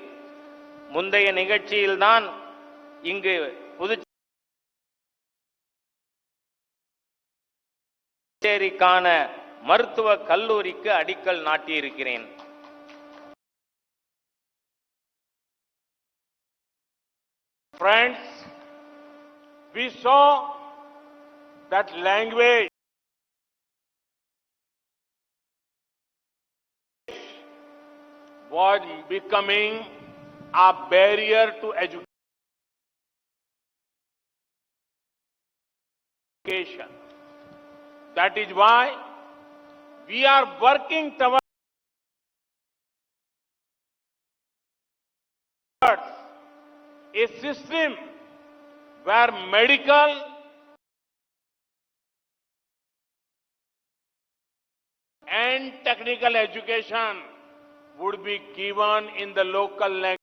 முந்தைய நிகழ்ச்சியில்தான் இங்கு புதுச்சேரிக்கான மருத்துவ கல்லூரிக்கு அடிக்கல் நாட்டியிருக்கிறேன். Friends, we saw that language was becoming a barrier to education. education. That is why we are working towards a system where medical and technical education would be given in the local language.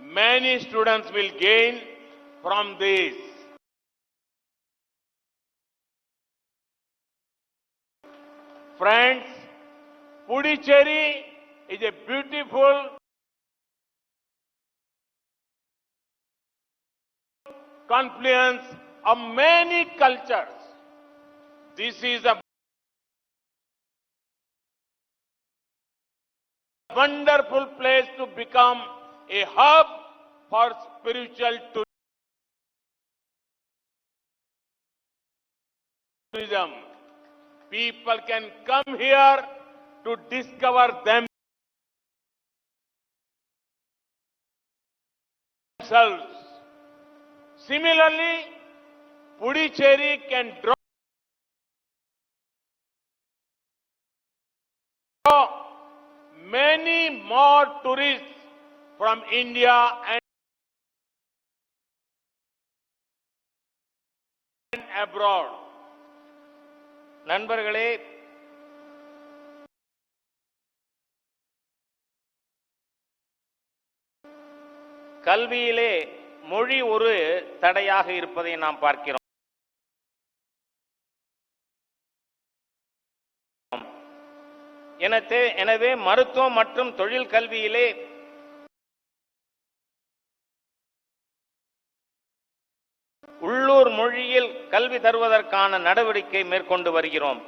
Many students will gain from this. Friends, Puducherry is a beautiful confluence of many cultures. This is a wonderful place to become a hub for spiritual tourism. People can come here to discover themselves. Similarly, Puducherry can draw many more tourists from India and abroad. நண்பர்களே, கல்வியிலே மொழி ஒரு தடையாக இருப்பதை நாம் பார்க்கிறோம். எனவே மருத்துவம் மற்றும் தொழில் கல்வியிலே உள்ளூர் மொழியில் கல்வி தருவதற்கான நடவடிக்கை மேற்கொண்டு வருகிறோம்.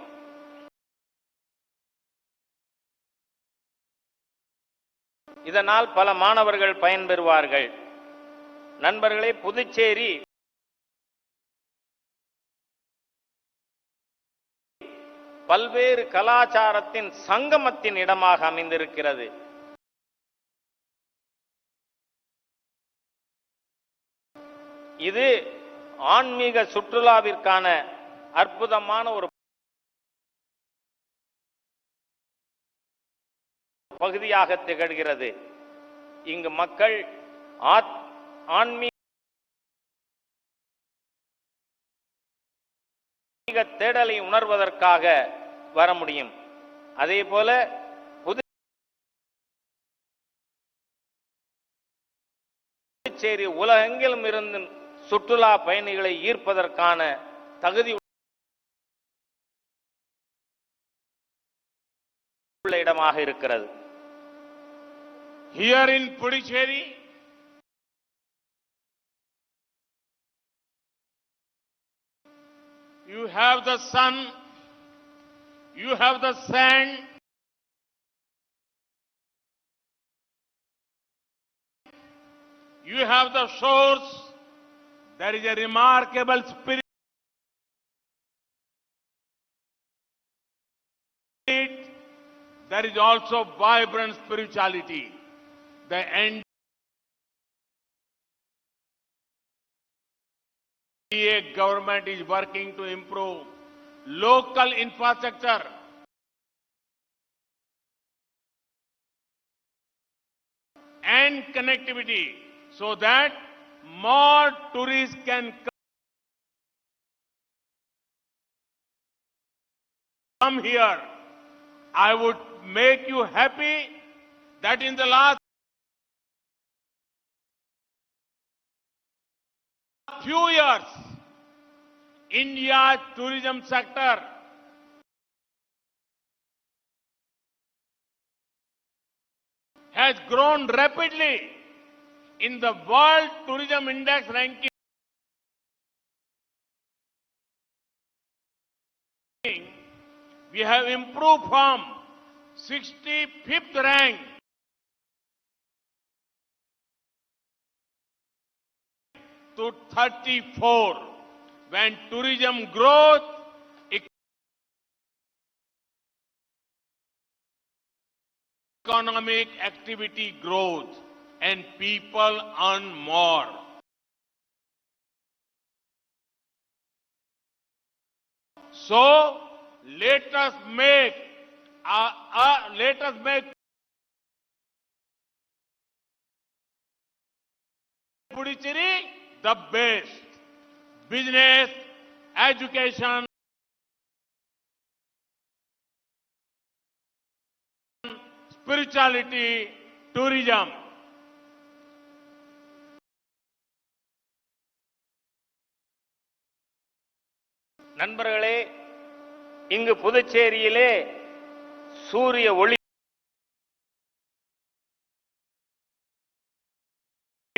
இதனால் பல மாணவர்கள் பயன்பெறுவார்கள். நண்பர்களே, புதுச்சேரி பல்வேறு கலாச்சாரத்தின் சங்கமத்தின் இடமாக அமைந்திருக்கிறது. இது ஆன்மீக சுற்றுலாவிற்கான அற்புதமான ஒரு பகுதியாக திகழ்கிறது. இங்கு மக்கள் ஆன்மீக தேடலை உணர்வதற்காக வர முடியும். அதே போல புதுச்சேரி உலகெங்கிலும் இருந்து சுற்றுலா பயணிகளை ஈர்ப்பதற்கான தகுதி உள்ள இடமாக இருக்கிறது. Here in Puducherry, you have the sun, you have the sand, you have the shores. There is a remarkable spirit. There is also vibrant spirituality. The NDA government is working to improve local infrastructure and connectivity so that more tourists can come here. I would make you happy that in the last few years, India's tourism sector has grown rapidly in the World Tourism Index ranking. We have improved from 65th rank to 34. When tourism grows, economic activity grows. and people earn more. So let us make Puducherry the best. Business, education, spirituality, tourism. நண்பர்களே, இங்கு புதுச்சேரியிலே சூரிய ஒளி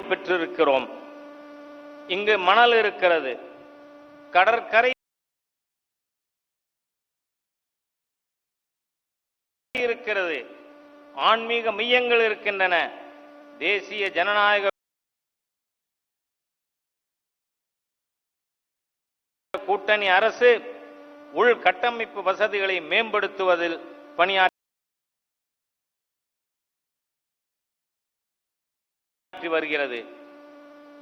பெற்றிருக்கிறோம். இங்கு மணல் இருக்கிறது, கடற்கரை இருக்கிறது, ஆன்மீக மையங்கள் இருக்கின்றன. தேசிய ஜனநாயக கூட்டணி அரசு உள்கட்டமைப்பு வசதிகளை மேம்படுத்துவதில் பணியாற்றி வருகிறது.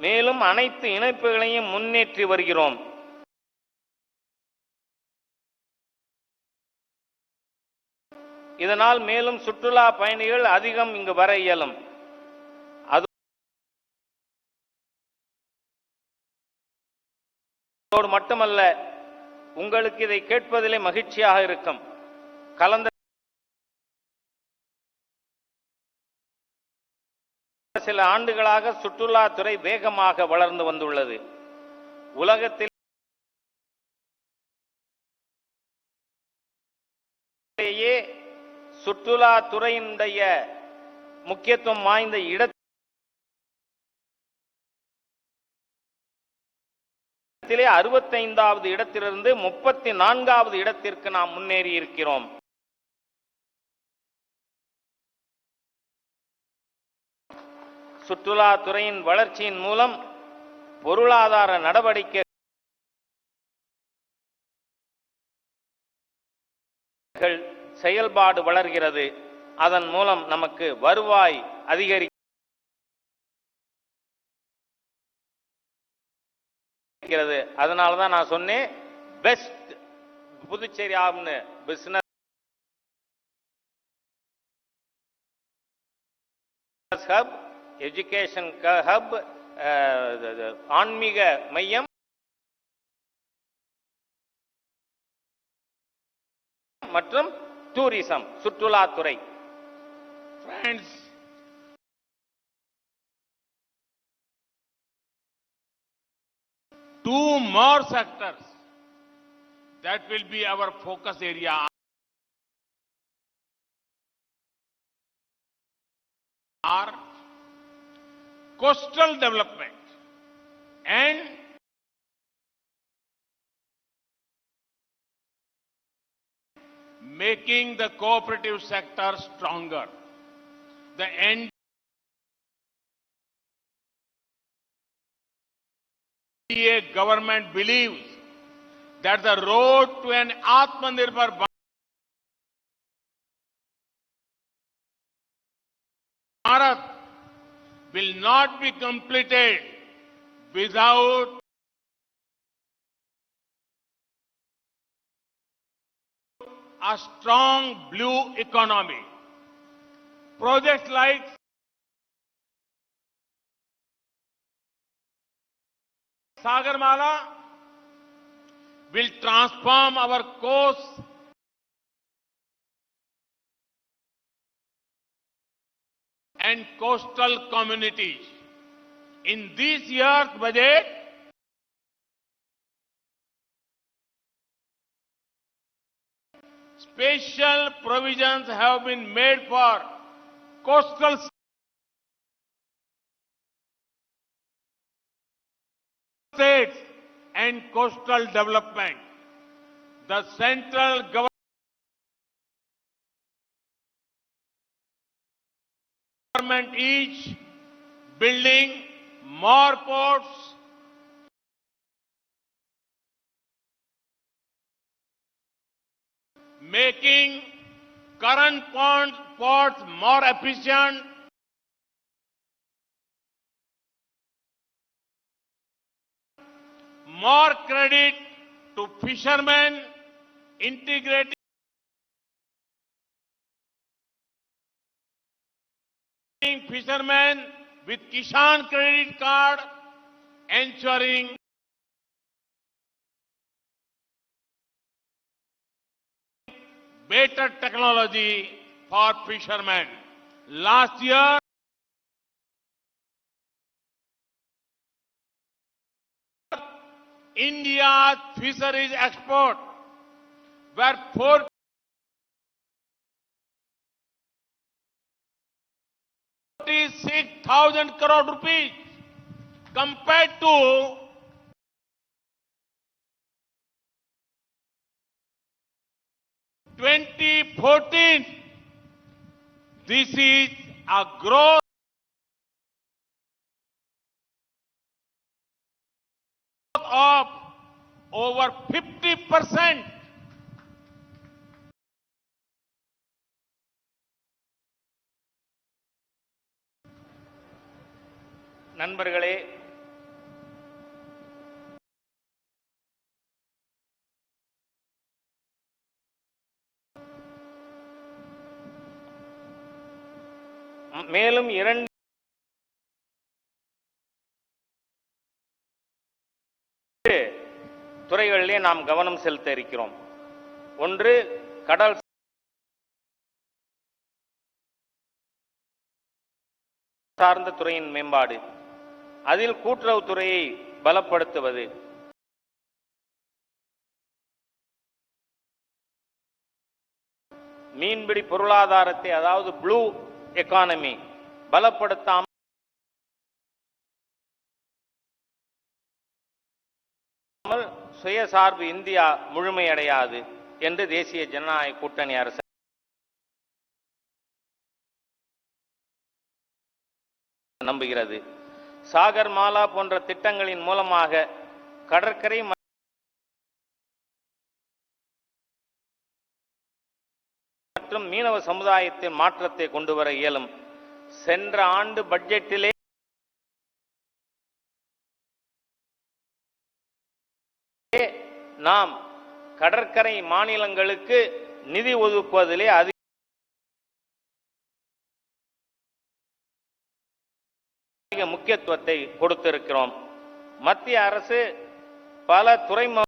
மேலும் அனைத்து இணைப்புகளையும் முன்னேற்றி வருகிறோம். இதனால் மேலும் சுற்றுலா பயணிகள் அதிகம் இங்கு வர இயலும். அதோடு மட்டுமல்ல, உங்களுக்கு இதை கேட்பதிலே மகிழ்ச்சியாக இருக்கும். கலந்த சில ஆண்டுகளாக சுற்றுலாத்துறை வேகமாக வளர்ந்து வந்துள்ளது. உலகத்திலேயே சுற்றுலாத்துறையினுடைய முக்கியத்துவம் வாய்ந்த இடத்திலே 65வது இடத்திலிருந்து 34வது இடத்திற்கு நாம் முன்னேறி இருக்கிறோம். சுற்றுலாத்துறையின் வளர்ச்சியின் மூலம் பொருளாதார நடவடிக்கைகள் செயல்பாடு வளர்கிறது. அதன் மூலம் நமக்கு வருவாய் அதிகரிக்கிறது. அதனால தான் நான் சொன்னேன், பெஸ்ட் புதுச்சேரி ஆம்னு. பிசினஸ் ஹப், எஜுகேஷன் ஹப், ஆன்மீக மையம் மற்றும் டூரிசம், சுற்றுலாத்துறை. Friends, two more sectors that will be our focus area are coastal development and making the cooperative sector stronger. The NDA government believes that the road to an Atmanirbhar Bharat will not be completed without a strong blue economy. Projects like Sagarmala will transform our coast and coastal communities. In this year's budget, special provisions have been made for coastal states and coastal development. The central government is building more ports, making current ports more efficient, more credit to fishermen, integrating fishermen with Kishan credit card, ensuring better technology for fishermen. Last year, India's fisheries export were 46,000 crore rupees compared to 2014. This is a growth of over 50%. நண்பர்களே, மேலும் 2 துறைகளிலே நாம் கவனம் செலுத்த இருக்கிறோம். ஒன்று, கடல் சார்ந்த துறையின் மேம்பாடு, அதில் கூட்டுறவுத்துறையை பலப்படுத்துவது. மீன்பிடி பொருளாதாரத்தை, அதாவது ப்ளூ எக்கானமி பலப்படுத்தாமல் சுயசார்பு இந்தியா முழுமையடையாது என்று தேசிய ஜனநாயக கூட்டணி அரசு நம்புகிறது. சாகர் மாலா போன்ற திட்டங்களின் மூலமாக கடற்கரை மற்றும் மீனவ சமுதாயத்தின் மாற்றத்தை கொண்டு வர இயலும். சென்ற ஆண்டு பட்ஜெட்டிலே நாம் கடற்கரை மாநிலங்களுக்கு நிதி ஒதுக்குவதிலே அதிக முக்கியத்துவத்தை கொடுத்திருக்கிறோம். மத்திய அரசு பல துறைமுகங்களை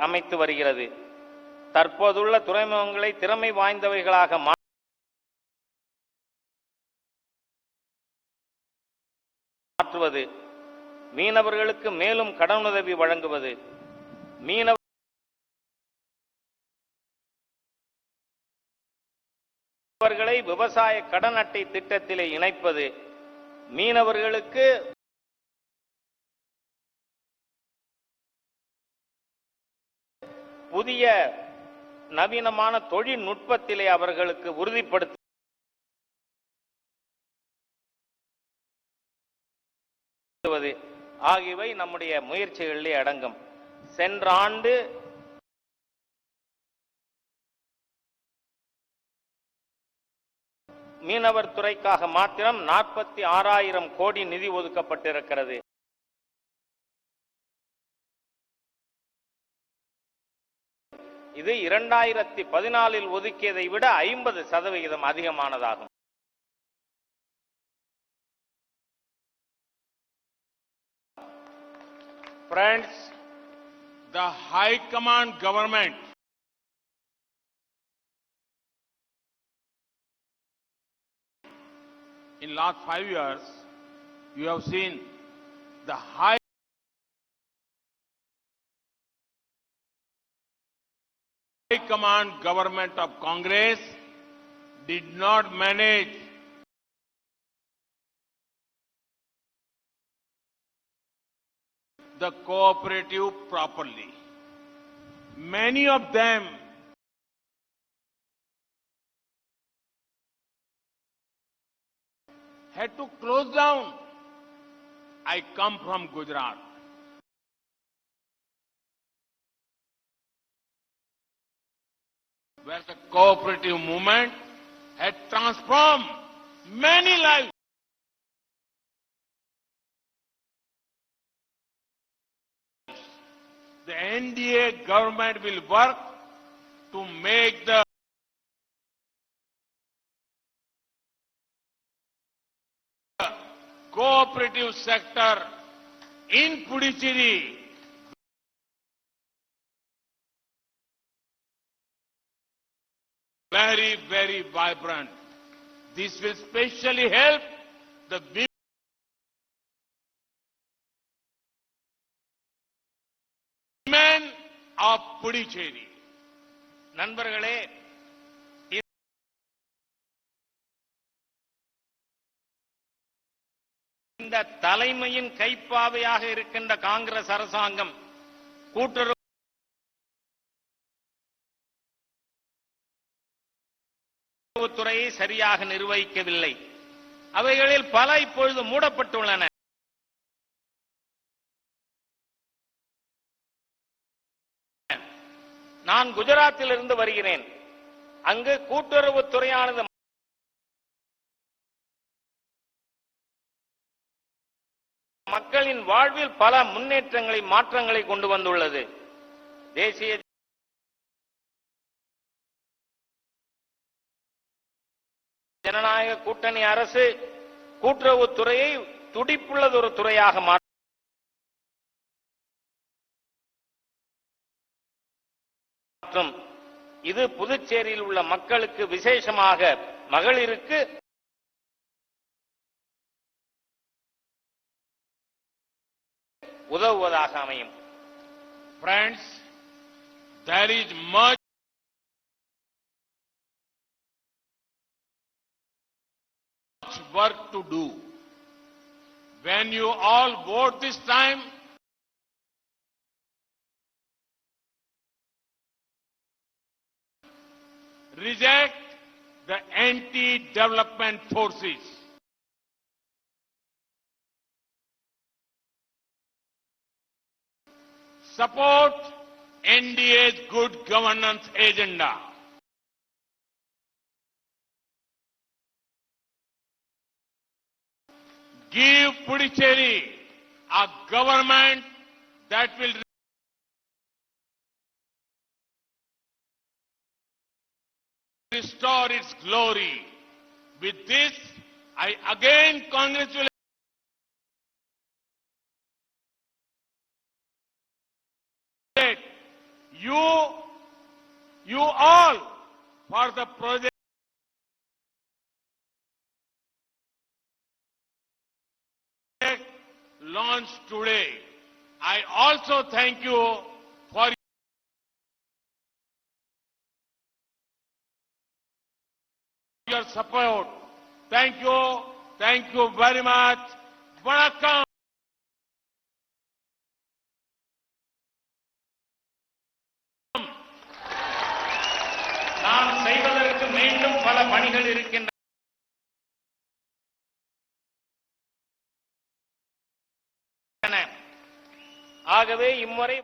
அமைத்து வருகிறது. தற்போதுள்ள துறைமுகங்களை திறமை வாய்ந்தவைகளாக மாற்றுவது, மீனவர்களுக்கு மேலும் கடனுதவி வழங்குவது, மீனவர்களை விவசாய கடன் அட்டை திட்டத்திலே இணைப்பது, மீனவர்களுக்கு புதிய நவீனமான தொழில்நுட்பத்திலே அவர்களுக்கு உறுதிப்படுத்த ஆகியவை நம்முடைய முயற்சிகளிலே அடங்கும். சென்ற ஆண்டு மீனவர் துறைக்காக மாத்திரம் 46,000 கோடி நிதி ஒதுக்கப்பட்டிருக்கிறது. இது 2014 ஒதுக்கியதை விட 50% அதிகமானதாகும். Friends, the High Command government in last 5 years, you have seen the High Command government of Congress did not manage the cooperative properly. Many of them had to close down. I come from Gujarat. Where the cooperative movement had transformed many lives. NDA government will work to make the cooperative sector in Puducherry very, very vibrant. This will specially help the women of Puducherry. நண்பர்களே, இந்த தலைமையின் கைப்பாவையாக இருக்கின்ற காங்கிரஸ் அரசாங்கம் கூட்டுறவுத்துறையை சரியாக நிர்வகிக்கவில்லை. அவைகளில் பல இப்பொழுது மூடப்பட்டுள்ளன. நான் குஜராத்தில் இருந்து வருகிறேன். அங்கு கூட்டுறவுத்துறையானது மக்களின் வாழ்வில் பல முன்னேற்றங்களை மாற்றங்களை கொண்டு வந்துள்ளது. தேசிய ஜனநாயக கூட்டணி அரசு கூட்டுறவுத்துறையை துடிப்புள்ளதொரு துறையாக மாற்றும். இது புதுச்சேரியில் உள்ள மக்களுக்கு, விசேஷமாக மகளிருக்கு உதவுவதாக அமையும். Friends, there is much work to do. When you all vote this time, reject the anti-development forces. Support NDA's good governance agenda. Give Puducherry a government that will restore its glory. With this, I again congratulate you all for the project launched today. I also thank you for your support. Thank you very much. Vanakkam. நாம் செய்வதற்கு மீண்டும் பல பணிகள் இருக்கின்றன. ஆகவே இம்முறை